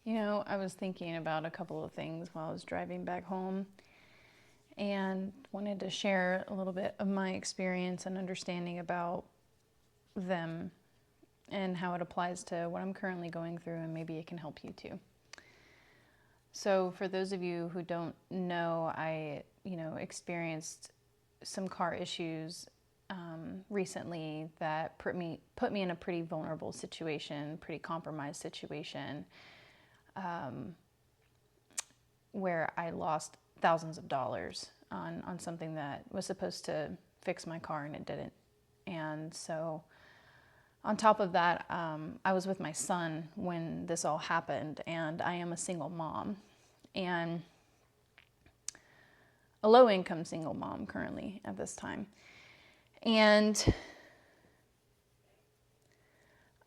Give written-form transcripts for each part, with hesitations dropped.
You know, I was thinking about a couple of things while I was driving back home and wanted to share a little bit of my experience and understanding about them and how it applies to what I'm currently going through, and maybe it can help you too. So, for those of you who don't know, I, experienced some car issues recently that put me in a pretty vulnerable situation, pretty compromised situation, where I lost thousands of dollars on something that was supposed to fix my car and it didn't. And so, on top of that, I was with my son when this all happened, and I am a single mom, and a low-income single mom currently at this time. And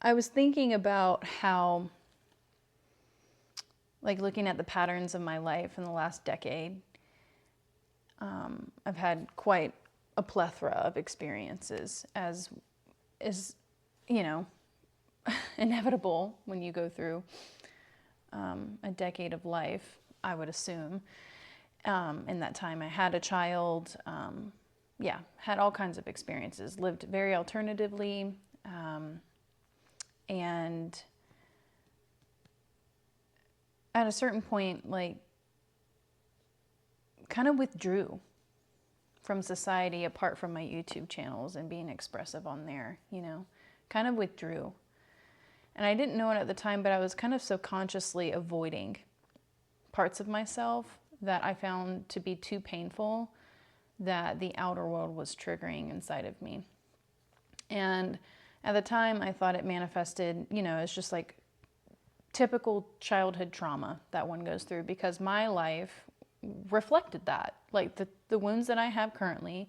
I was thinking about how, like, looking at the patterns of my life in the last decade, I've had quite a plethora of experiences, as is, inevitable when you go through a decade of life, I would assume. In that time, I had a child, had all kinds of experiences, lived very alternatively, and at a certain point, like, kind of withdrew from society apart from my YouTube channels and being expressive on there, kind of withdrew. And I didn't know it at the time, but I was kind of subconsciously avoiding parts of myself that I found to be too painful, that the outer world was triggering inside of me. And at the time, I thought it manifested, as just like typical childhood trauma that one goes through, because my life reflected that. Like the wounds that I have currently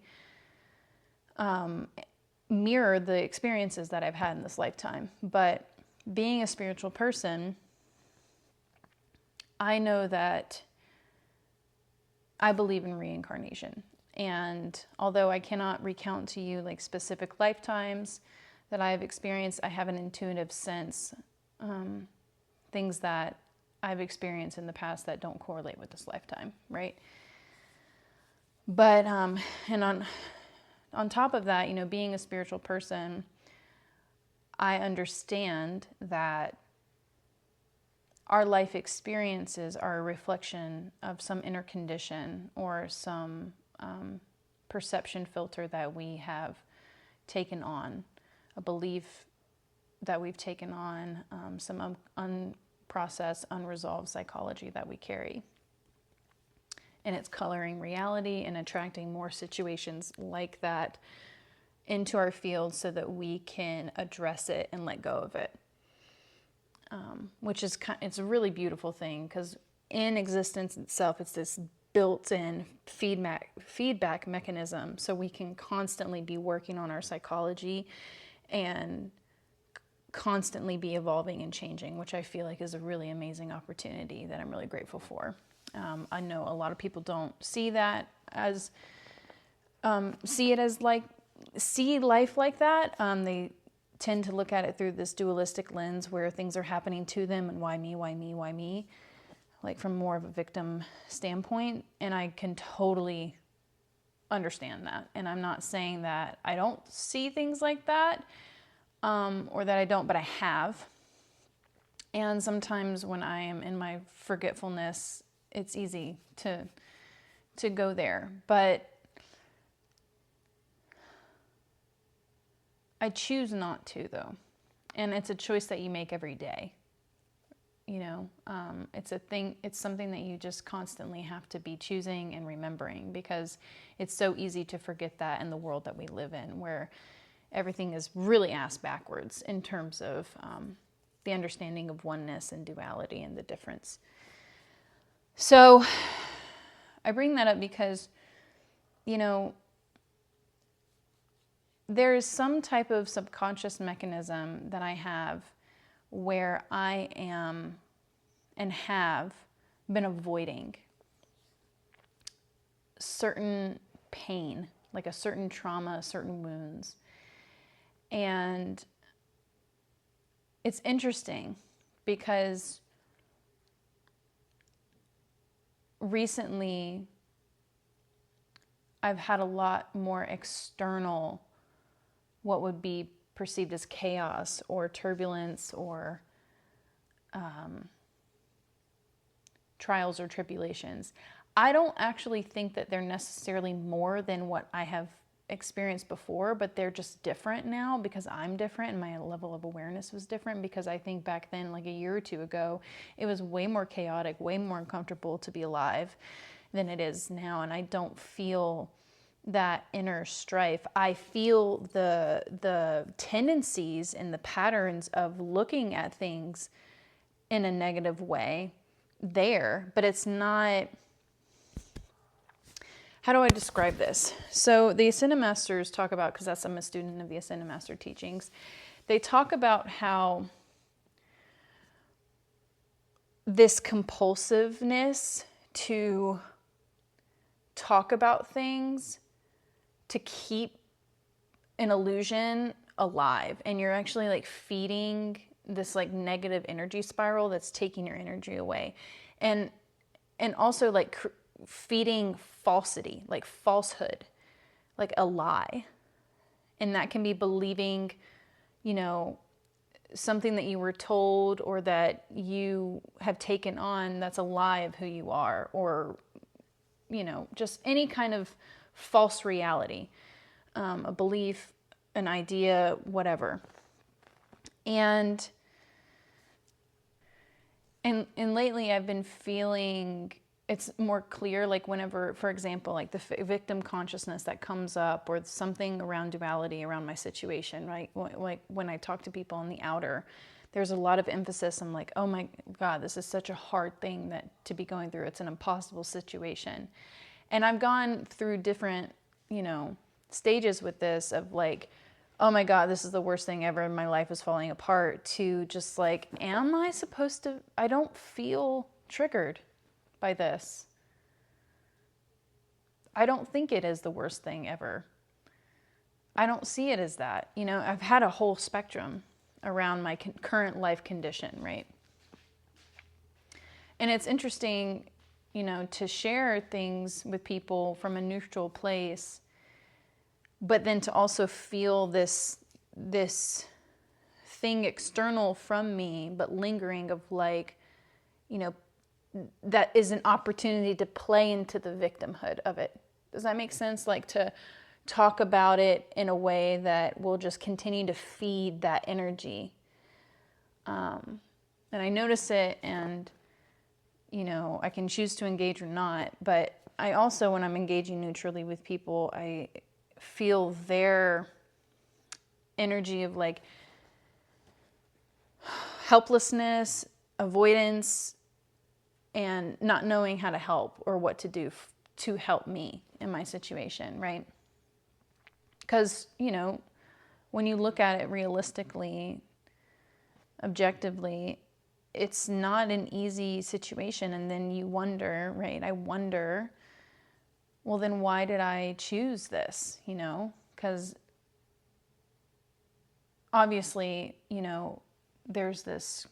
mirror the experiences that I've had in this lifetime. But being a spiritual person, I know that I believe in reincarnation. And although I cannot recount to you like specific lifetimes that I have experienced, I have an intuitive sense, things that I've experienced in the past that don't correlate with this lifetime, right? But, and on top of that, being a spiritual person, I understand that our life experiences are a reflection of some inner condition or some perception filter that we have taken on, a belief that we've taken on, some unprocessed, unresolved psychology that we carry. And it's coloring reality and attracting more situations like that into our field so that we can address it and let go of it. Which is it's a really beautiful thing, because in existence itself, it's this built-in feedback mechanism, so we can constantly be working on our psychology and constantly be evolving and changing, which I feel like is a really amazing opportunity that I'm really grateful for. I know a lot of people don't see that as see life like that. They tend to look at it through this dualistic lens where things are happening to them and why me, like from more of a victim standpoint. And I can totally understand that. And I'm not saying that I don't see things like that, or that I don't, but I have. And sometimes when I am in my forgetfulness, it's easy to go there. But I choose not to, though. And it's a choice that you make every day. It's something that you just constantly have to be choosing and remembering, because it's so easy to forget that in the world that we live in, where everything is really ass backwards in terms of the understanding of oneness and duality and the difference. So I bring that up because, there is some type of subconscious mechanism that I have where I am and have been avoiding certain pain, like a certain trauma, certain wounds. And it's interesting because recently I've had a lot more external, what would be perceived as chaos or turbulence or trials or tribulations. I don't actually think that they're necessarily more than what I have experienced before, but they're just different now because I'm different and my level of awareness was different, because I think back then, like a year or two ago, it was way more chaotic, way more uncomfortable to be alive than it is now. And I don't feel that inner strife. I feel the tendencies and the patterns of looking at things in a negative way there, but it's not. How do I describe this? So the Ascended Masters talk about, because I'm a student of the Ascended Master teachings, they talk about how this compulsiveness to talk about things, to keep an illusion alive, and you're actually like feeding this like negative energy spiral that's taking your energy away, and also like feeding falsity, like falsehood, like a lie. And that can be believing, something that you were told or that you have taken on that's a lie of who you are, or, just any kind of false reality, a belief, an idea, whatever. And lately I've been feeling it's more clear, like whenever, for example, like the victim consciousness that comes up, or something around duality around my situation, right? Like when I talk to people on the outer, there's a lot of emphasis on like, oh my God, this is such a hard thing to be going through. It's an impossible situation. And I've gone through different, stages with this of like, oh my God, this is the worst thing ever. My life is falling apart, to just like, am I supposed to, I don't feel triggered by this. I don't think it is the worst thing ever. I don't see it as that. I've had a whole spectrum around my current life condition, right? And it's interesting, to share things with people from a neutral place, but then to also feel this thing external from me, but lingering of like, that is an opportunity to play into the victimhood of it. Does that make sense? Like to talk about it in a way that will just continue to feed that energy. And I notice it, and, I can choose to engage or not. But I also, when I'm engaging neutrally with people, I feel their energy of like helplessness, avoidance, and not knowing how to help or what to do to help me in my situation, right? Because, when you look at it realistically, objectively, it's not an easy situation. And then you wonder, right? I wonder, well, then why did I choose this? Because obviously, there's this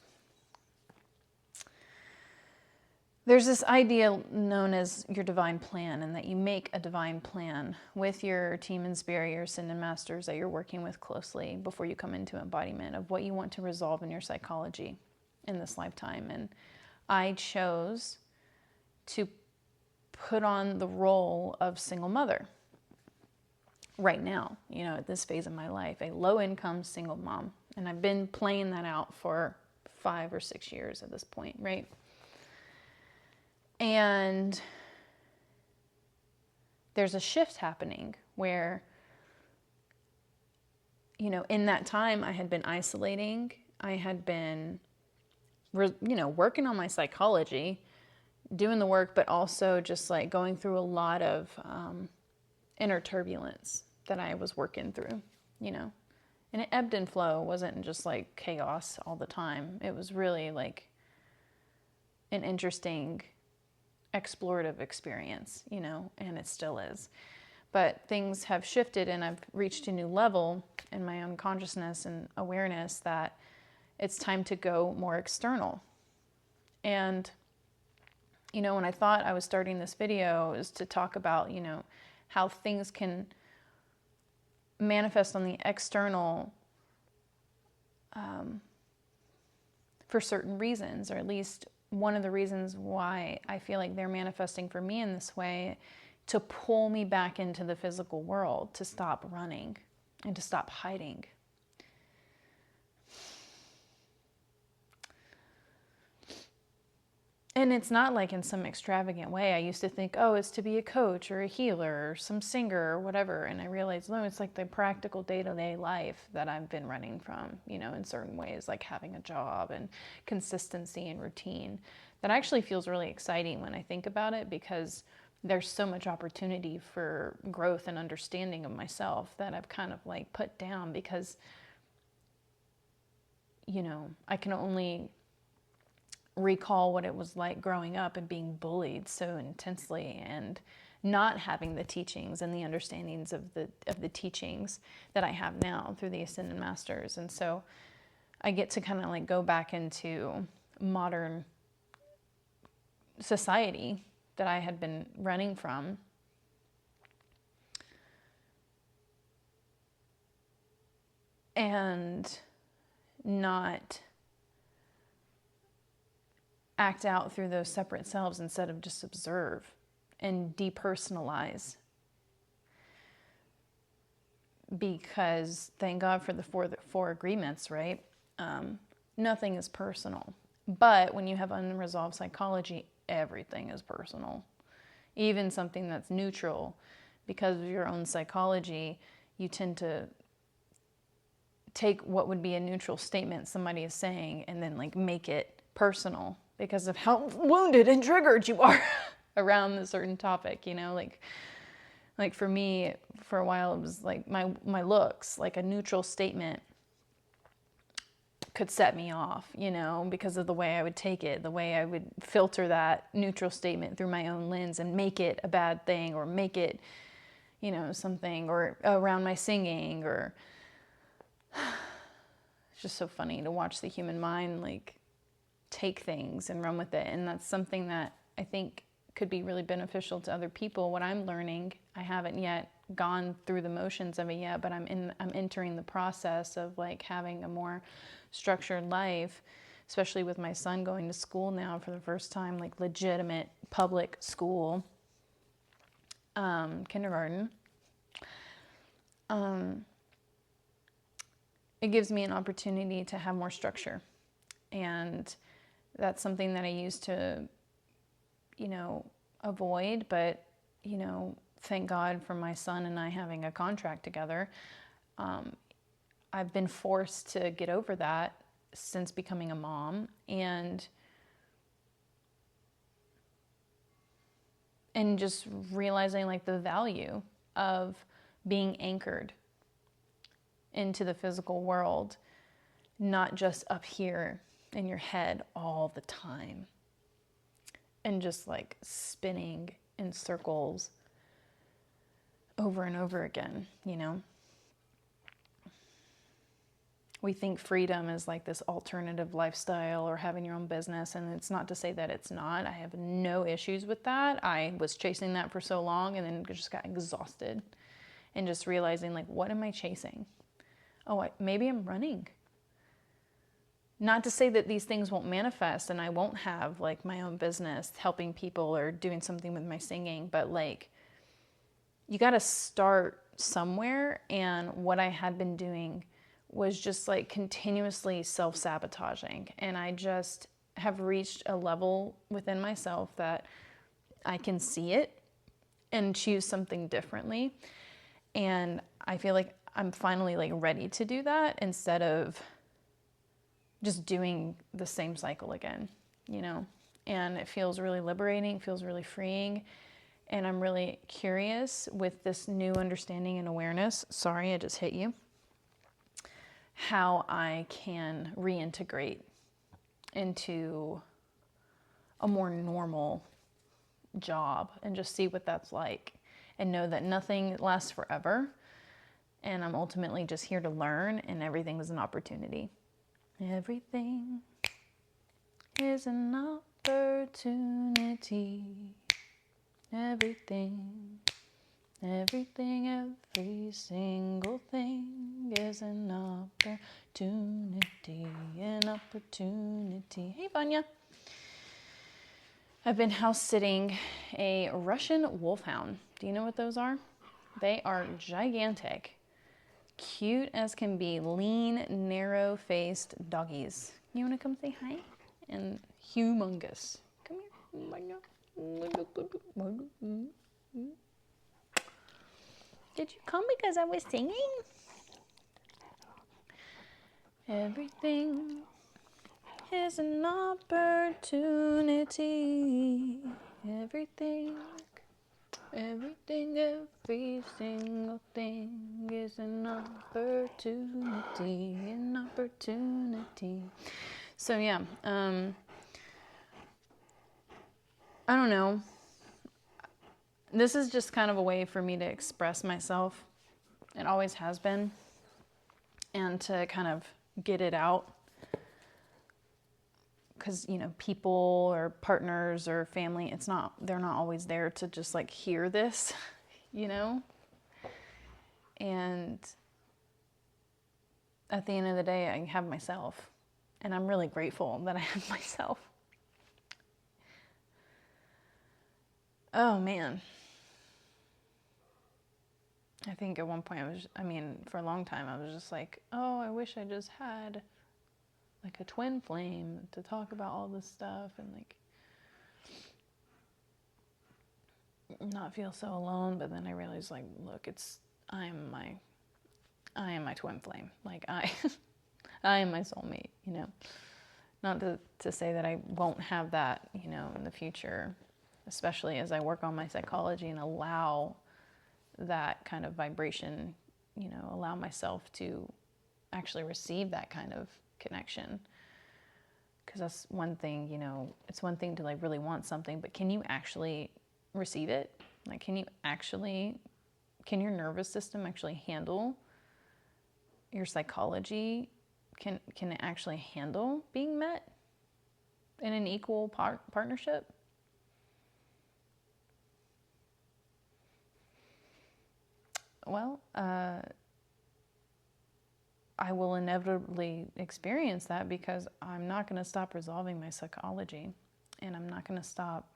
idea known as your divine plan, and that you make a divine plan with your team in spirit, your ascended masters that you're working with closely before you come into embodiment, of what you want to resolve in your psychology in this lifetime. And I chose to put on the role of single mother right now, at this phase of my life, a low-income single mom. And I've been playing that out for 5 or 6 years at this point, right? And there's a shift happening where, in that time I had been isolating. I had been, working on my psychology, doing the work, but also just like going through a lot of inner turbulence that I was working through, and it ebbed and flowed. It wasn't just like chaos all the time. It was really like an interesting explorative experience, and it still is. But things have shifted, and I've reached a new level in my own consciousness and awareness that it's time to go more external. And When I thought I was starting this video is to talk about, how things can manifest on the external for certain reasons, or at least one of the reasons why I feel like they're manifesting for me in this way, to pull me back into the physical world, to stop running and to stop hiding. And it's not like in some extravagant way. I used to think, oh, it's to be a coach or a healer or some singer or whatever. And I realized, no, it's like the practical day-to-day life that I've been running from, in certain ways, like having a job and consistency and routine. That actually feels really exciting when I think about it, because there's so much opportunity for growth and understanding of myself that I've kind of like put down because, I can only recall what it was like growing up and being bullied so intensely and not having the teachings and the understandings of the teachings that I have now through the Ascended Masters. And so I get to kind of like go back into modern society that I had been running from. And not act out through those separate selves, instead of just observe and depersonalize. Because thank God for the four agreements, right? Nothing is personal. But when you have unresolved psychology, everything is personal. Even something that's neutral, because of your own psychology, you tend to take what would be a neutral statement somebody is saying and then like make it personal because of how wounded and triggered you are around a certain topic, like for me, for a while, it was like my looks, like a neutral statement could set me off, because of the way I would take it, the way I would filter that neutral statement through my own lens and make it a bad thing, or make it, something, or around my singing, or it's just so funny to watch the human mind like take things and run with it. And that's something that I think could be really beneficial to other people. What I'm learning, I haven't yet gone through the motions of it yet, but I'm entering the process of like having a more structured life, especially with my son going to school now for the first time, like legitimate public school, kindergarten. It gives me an opportunity to have more structure. And that's something that I used to, avoid, but, thank God for my son and I having a contract together. I've been forced to get over that since becoming a mom, and just realizing like the value of being anchored into the physical world, not just up here in your head all the time and just like spinning in circles over and over again, We think freedom is like this alternative lifestyle or having your own business, and it's not to say that it's not. I have no issues with that. I was chasing that for so long and then just got exhausted and just realizing like, what am I chasing? Oh, maybe I'm running. Not to say that these things won't manifest and I won't have like my own business helping people or doing something with my singing, but like you got to start somewhere. And what I had been doing was just like continuously self-sabotaging. And I just have reached a level within myself that I can see it and choose something differently. And I feel like I'm finally like ready to do that instead of just doing the same cycle again, and it feels really liberating, feels really freeing. And I'm really curious with this new understanding and awareness. Sorry, I just hit you. How I can reintegrate into a more normal job and just see what that's like and know that nothing lasts forever. And I'm ultimately just here to learn, and everything is an opportunity. Everything is an opportunity. Everything, every single thing is an opportunity, an opportunity. Hey, Vanya. I've been house sitting a Russian wolfhound. Do you know what those are? They are gigantic, cute as can be, lean, narrow-faced doggies. You want to come say hi? And humongous. Come here. Did you come because I was singing? Everything is an opportunity. Every single thing is an opportunity, an opportunity. So yeah, I don't know. This is just kind of a way for me to express myself. It always has been. And to kind of get it out. Because, you know, people or partners or family, they're not always there to just like hear this, you know? And at the end of the day, I have myself. And I'm really grateful that I have myself. Oh, man. I think at one point for a long time, I was just like, oh, I wish I just had like a twin flame to talk about all this stuff and like not feel so alone. But then I realized, like, look, I am my twin flame. Like I am my soulmate, you know. Not to say that I won't have that, you know, in the future, especially as I work on my psychology and allow that kind of vibration, you know, allow myself to actually receive that kind of connection. Because that's one thing, you know, it's one thing to like really want something, but can you actually receive it? Like, can your nervous system actually handle your psychology? Can it actually handle being met in an equal partnership? Well, I will inevitably experience that because I'm not going to stop resolving my psychology and I'm not going to stop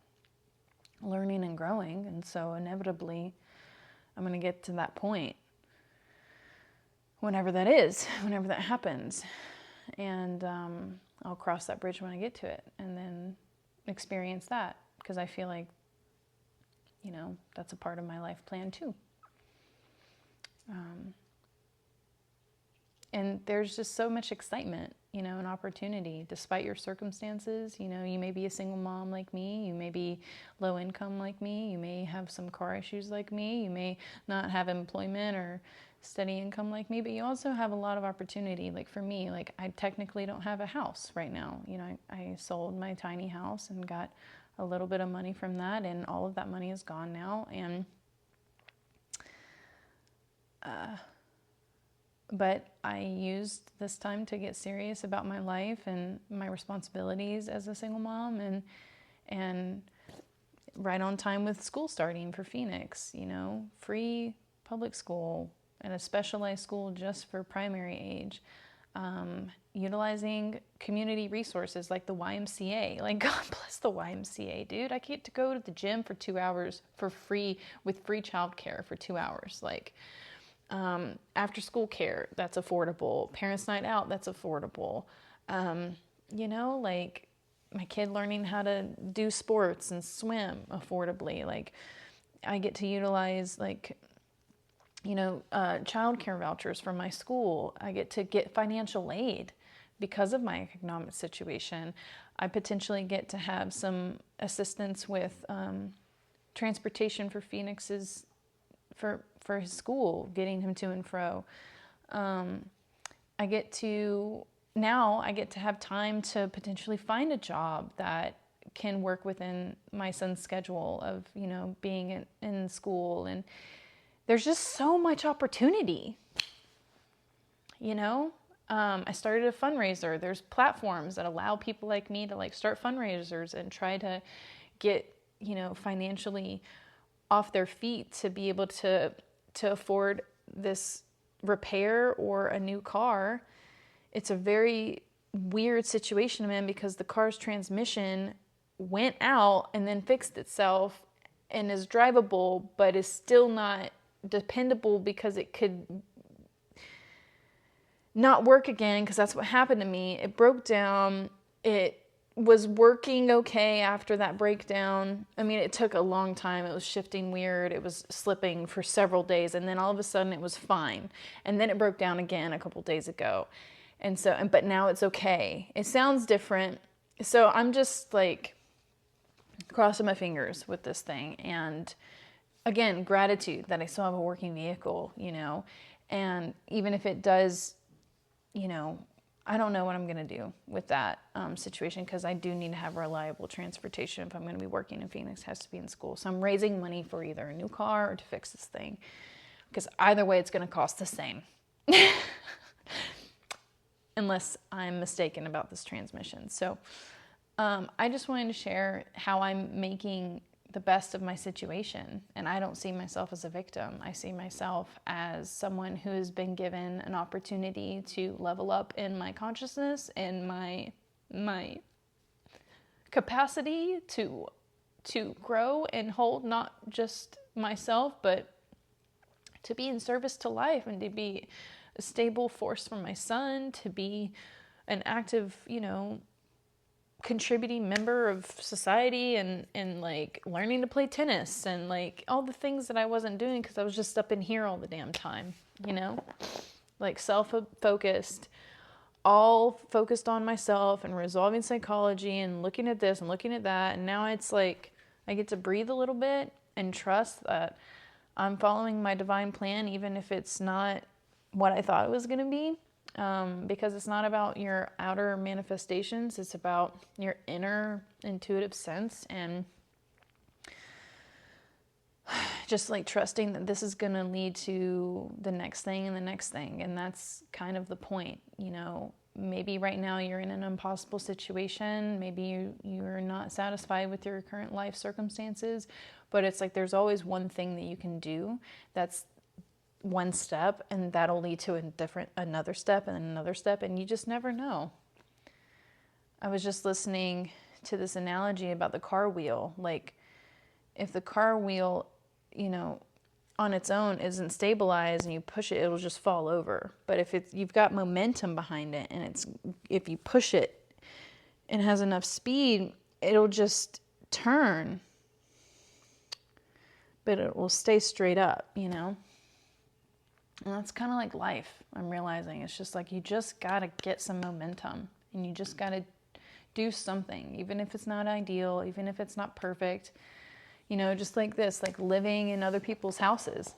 learning and growing. And so inevitably, I'm going to get to that point whenever that happens. And I'll cross that bridge when I get to it and then experience that because I feel like, you know, that's a part of my life plan too. And there's just so much excitement, you know, and opportunity despite your circumstances. You know, you may be a single mom like me. You may be low income like me. You may have some car issues like me. You may not have employment or steady income like me, but you also have a lot of opportunity. Like for me, like I technically don't have a house right now. You know, I sold my tiny house and got a little bit of money from that, and all of that money is gone now. And but I used this time to get serious about my life and my responsibilities as a single mom, and right on time with school starting for Phoenix, you know, free public school and a specialized school just for primary age, utilizing community resources like the YMCA. Like, God bless the YMCA, dude. I get to go to the gym for 2 hours for free with free childcare for 2 hours. Like, after school care, that's affordable. Parents' night out, that's affordable. You know, like my kid learning how to do sports and swim affordably. Like I get to utilize like, you know, childcare vouchers from my school. I get to get financial aid because of my economic situation. I potentially get to have some assistance with transportation for Phoenix's for his school, getting him to and fro. I get to have time to potentially find a job that can work within my son's schedule of, you know, being in school. And there's just so much opportunity, you know? I started a fundraiser. There's platforms that allow people like me to like start fundraisers and try to get, financially off their feet to be able to afford this repair or a new car. It's a very weird situation I'm in because the car's transmission went out and then fixed itself and is drivable, but is still not dependable because it could not work again, because that's what happened to me. It broke down. It was working okay after that breakdown. I mean, it took a long time. It was shifting weird. It was slipping for several days, and then all of a sudden it was fine. And then it broke down again a couple days ago. And so, but now it's okay. It sounds different. So I'm just like crossing my fingers with this thing. And again, gratitude that I still have a working vehicle, and even if it does, I don't know what I'm going to do with that situation, because I do need to have reliable transportation if I'm going to be working in Phoenix. It has to be in school. So I'm raising money for either a new car or to fix this thing, because either way it's going to cost the same. Unless I'm mistaken about this transmission. So I just wanted to share how I'm making the best of my situation. And I don't see myself as a victim. I see myself as someone who has been given an opportunity to level up in my consciousness and my capacity to grow and hold not just myself, but to be in service to life and to be a stable force for my son, to be an active, contributing member of society, and like learning to play tennis and like all the things that I wasn't doing because I was just up in here all the damn time, like self-focused, all focused on myself and resolving psychology and looking at this and looking at that. And now it's like I get to breathe a little bit and trust that I'm following my divine plan, even if it's not what I thought it was going to be. Because it's not about your outer manifestations, it's about your inner intuitive sense, and just like trusting that this is going to lead to the next thing and the next thing. And that's kind of the point. Maybe right now you're in an impossible situation, maybe you're not satisfied with your current life circumstances, but it's like there's always one thing that you can do that's one step, and that'll lead to another step and another step, and you just never know. I was just listening to this analogy about the car wheel. Like, if the car wheel, on its own isn't stabilized and you push it, it'll just fall over. But if you've got momentum behind it, and if you push it and has enough speed, it'll just turn, but it will stay straight up, And that's kind of like life, I'm realizing. It's just like you just got to get some momentum, and you just got to do something, even if it's not ideal, even if it's not perfect. Just like this, like living in other people's houses.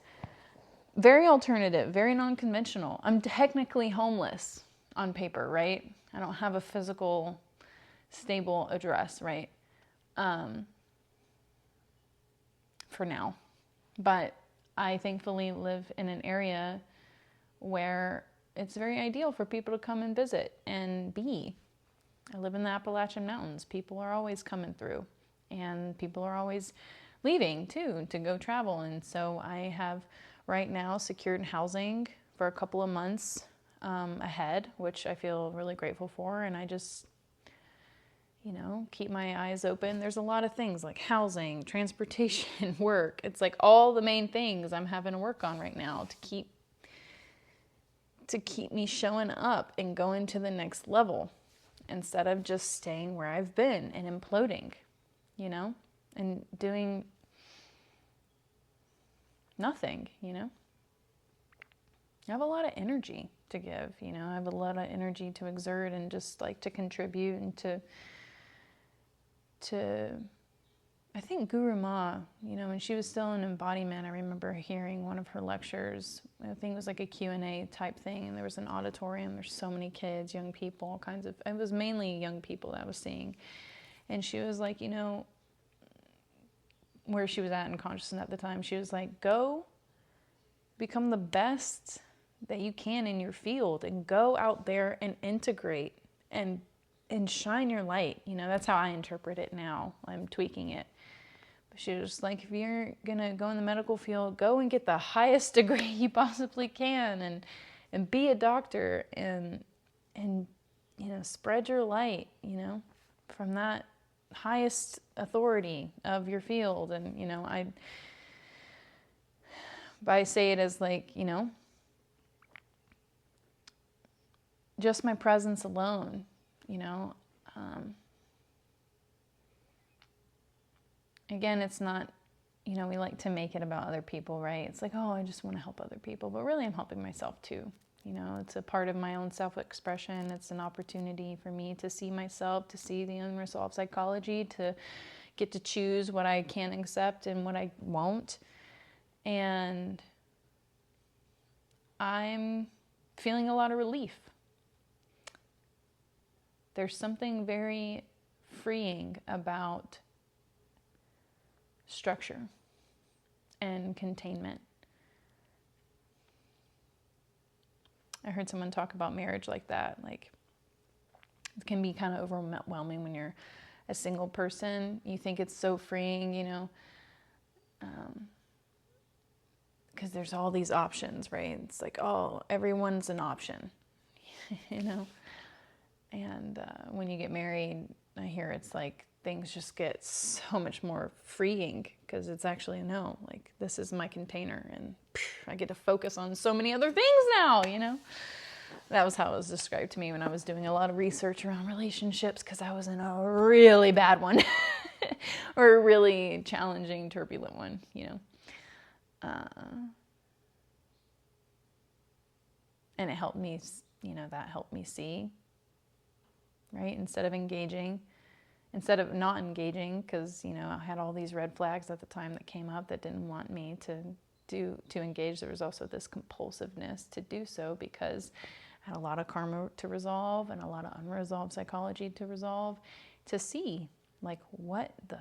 Very alternative, very non-conventional. I'm technically homeless on paper, right? I don't have a physical, stable address, right? For now. But I thankfully live in an area where it's very ideal for people to come and visit and be. I live in the Appalachian Mountains. People are always coming through, and people are always leaving too to go travel. And so I have right now secured housing for a couple of months ahead, which I feel really grateful for. And I just, keep my eyes open. There's a lot of things like housing, transportation, work. It's like all the main things I'm having to work on right now to keep me showing up and going to the next level, instead of just staying where I've been and imploding, and doing nothing, I have a lot of energy to give, I have a lot of energy to exert and just like to contribute and to I think Guru Ma, when she was still in embodiment, I remember hearing one of her lectures. I think it was like a Q&A type thing, and there was an auditorium. There's so many kids, young people, all kinds of, it was mainly young people that I was seeing. And she was like, where she was at in consciousness at the time, she was like, go become the best that you can in your field, and go out there and integrate and shine your light. That's how I interpret it now. I'm tweaking it. But she was like, if you're gonna go in the medical field, go and get the highest degree you possibly can, and be a doctor, and spread your light, from that highest authority of your field. And I say it as like, just my presence alone, again, it's not, we like to make it about other people, right? It's like, oh, I just want to help other people, but really I'm helping myself too. It's a part of my own self-expression. It's an opportunity for me to see myself, to see the unresolved psychology, to get to choose what I can accept and what I won't. And I'm feeling a lot of relief. There's something very freeing about structure and containment. I heard someone talk about marriage like that. Like, it can be kind of overwhelming when you're a single person. You think it's so freeing, because there's all these options, right? It's like, oh, everyone's an option, And when you get married, I hear it's like things just get so much more freeing, because it's actually, no, like, this is my container, and I get to focus on so many other things now, That was how it was described to me when I was doing a lot of research around relationships, because I was in a really bad one or a really challenging, turbulent one, and it helped me, that helped me see, right? Instead of not engaging, because, I had all these red flags at the time that came up that didn't want me to engage. There was also this compulsiveness to do so, because I had a lot of karma to resolve and a lot of unresolved psychology to resolve, to see, like, what the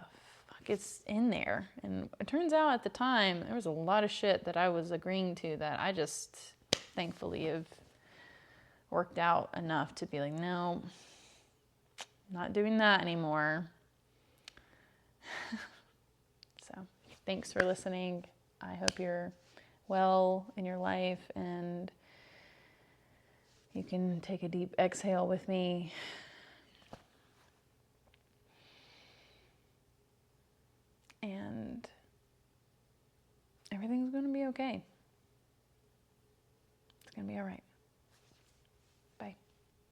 fuck is in there. And it turns out at the time, there was a lot of shit that I was agreeing to that I just thankfully have worked out enough to be like, no, not doing that anymore. So, thanks for listening. I hope you're well in your life, and you can take a deep exhale with me. And everything's going to be okay. It's going to be all right.